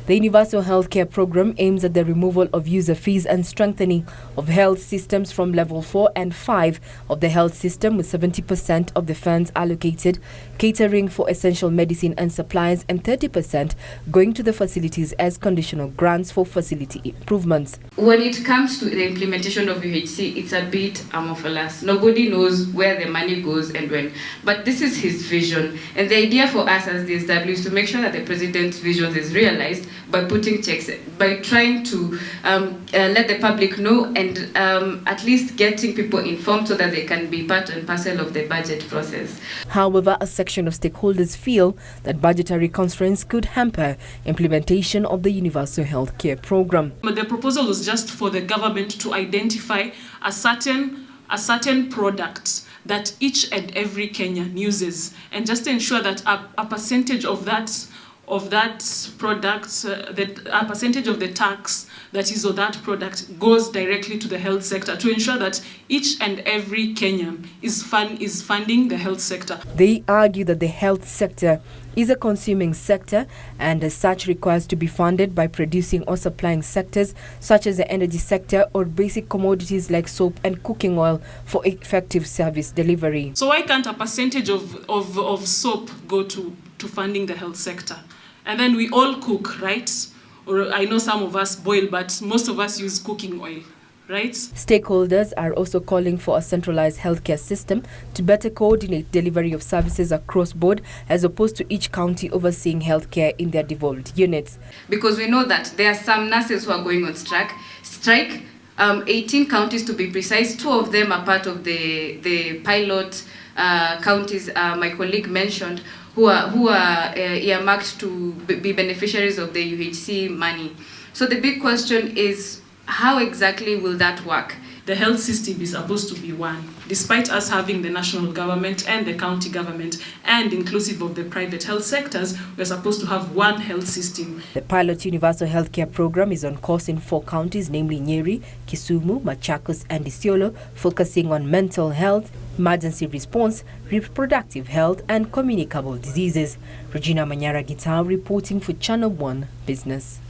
The Universal Healthcare Program aims at the removal of user fees and strengthening of health systems from level 4 and 5 of the health system, with 70% of the funds allocated catering for essential medicine and supplies and 30% going to the facilities as conditional grants for facility improvements. When it comes to the implementation of UHC, it's a bit amorphous. Nobody knows where the money goes and when. But this is his vision. And the idea for us as the SW is to make sure that the president's vision is realized by putting checks, by trying to let the public know and at least getting people informed so that they can be part and parcel of the budget process. However, a section of stakeholders feel that budgetary constraints could hamper implementation of the Universal Healthcare Program. The proposal was just for the government to identify a certain product that each and every Kenyan uses, and just ensure that a percentage of that product, a percentage of the tax that is on that product goes directly to the health sector, to ensure that each and every Kenyan is funding the health sector. They argue that the health sector is a consuming sector and as such requires to be funded by producing or supplying sectors such as the energy sector or basic commodities like soap and cooking oil for effective service delivery. So why can't a percentage of soap go to funding the health sector? And then we all cook, right? Or I know some of us boil, but most of us use cooking oil, right? Stakeholders are also calling for a centralized healthcare system to better coordinate delivery of services across board, as opposed to each county overseeing healthcare in their devolved units. Because we know that there are some nurses who are going on strike. 18 counties to be precise. 2 of them are part of the pilot counties my colleague mentioned, who are earmarked to be beneficiaries of the UHC money. So the big question is, how exactly will that work? The health system is supposed to be one. Despite us having the national government and the county government, and inclusive of the private health sectors, we're supposed to have one health system. The pilot Universal Healthcare Program is on course in 4 counties, namely Nyeri, Kisumu, Machakos and Isiolo, focusing on mental health, emergency response, reproductive health and communicable diseases. Regina Manyara Gitao reporting for Channel 1 Business.